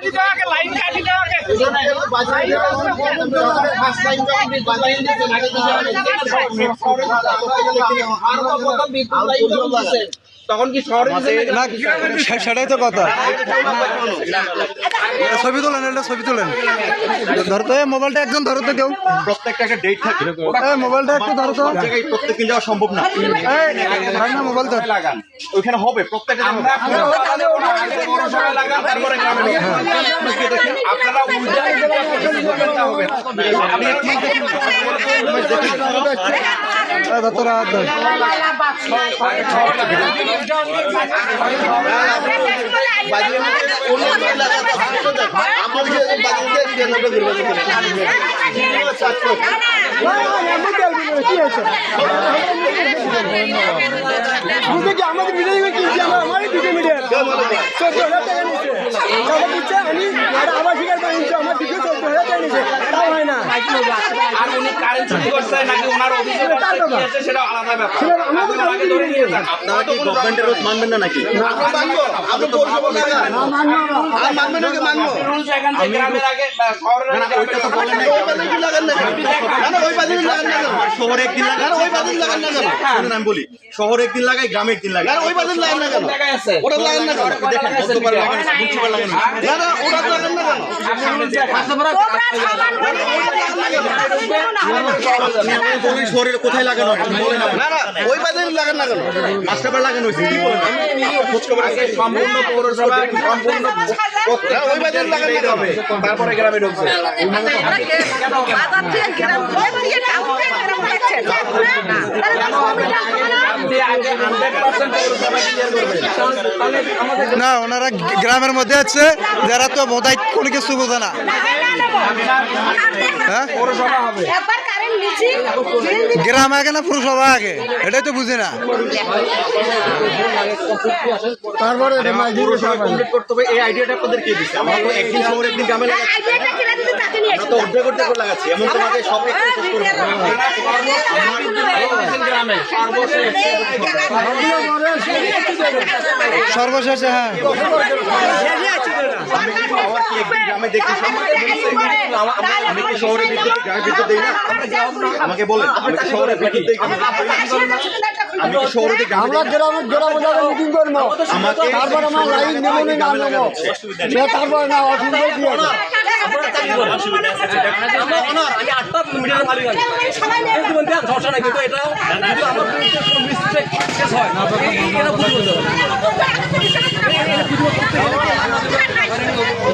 কাটি দাও আগে, লাইন কাটি দাও আগে। তখন কি শহরে না সেটাই তো কথা। ছবি তোলেন, এটা ছবি তোলেন, ধরতো মোবাইলটা একজন ধরো তো কেউ, প্রত্যেকটা একটা ডেট থাকে, মোবাইলটা একটু ধরো তো, প্রত্যেক দিন যাওয়া সম্ভব না। মোবাইল ধর লাগান ওইখানে হবে প্রত্যেকটা আমরা পৌরসভায় লাগান, তারপরে গ্রামে ঢোকান। আপনারা উল্টা হবে তোরা আমাদের ভিডিও কিনছি, আমার ভিডিও মিডিয়া 14,000 টাকা নিচ্ছে, আমি আবার শিকার বানিয়েছি, আমার ভিডিও 14,000 টাকা নিচ্ছে, তাও হয় না। আর উনি কারেন্ট চুরি করছে নাকি ওনার অভিযোগ আছে সেটা আলাদা ব্যাপার। আগে ধরে নিয়ে যান। আপনারা কি গভর্নমেন্টের রুলস মানবেন না নাকি? রুলস এখান থেকে গ্রামের আগে শহরের আগে ওইটা তো বলেন না। শহরে একদিন লাগান, শুনুন আমি বলি, শহরে একদিন লাগাই, গ্রামে একদিন লাগাই। জায়গায় আছে। দেখেন গতবার লাগান, মুন্সিপাল লাগান। শহরে কোথায় লাগানো হয়? মাস্টারবার লাগানো হয়েছে, কি বলেন? আগে সম্পূর্ণ পৌরসভা সম্পূর্ণ লাগাতে হবে, তারপরে গ্রামে ঢুকছে। না, ওনারা গ্রামের মধ্যে আছে, যারা তো বোধহয় কোনো কিছু বোঝে না। হ্যাঁ, গ্রাম আগে না পুরসভা আগে, এটাই তো বুঝি না। তারপরে পৌরসভা কমপ্লিট করতে হবে, এই আইডিয়াটা আপনাদের কে দিচ্ছে? আমরা তো একদিন শহরে একদিন গ্রামে লাগাচ্ছি, আমরা তো অর্ধেক অর্ধেক করে লাগাচ্ছি, এমন তো আমাদের সব সর্বশেষে হ্যাঁ, গ্রামে দেখতে আমি কি শহরে বিদ্যুৎ গ্রামে বিদ্যুৎ দিই না? আমাকে বলেন, আমি কি শহরে বিদ্যুৎ দিই? আমি কি শহরে আমরা গ্রামে মিটিং করবো, তারপর আমার লাইন নেবো না নেবো, তারপর না অসুবিধা কি আছে? আমি 8টা মিটারের মালিক আছি, সমস্যা নাই, কিন্তু এটা যদি আমার মিস্টেক কেস হয় এটা বুঝতে হবে।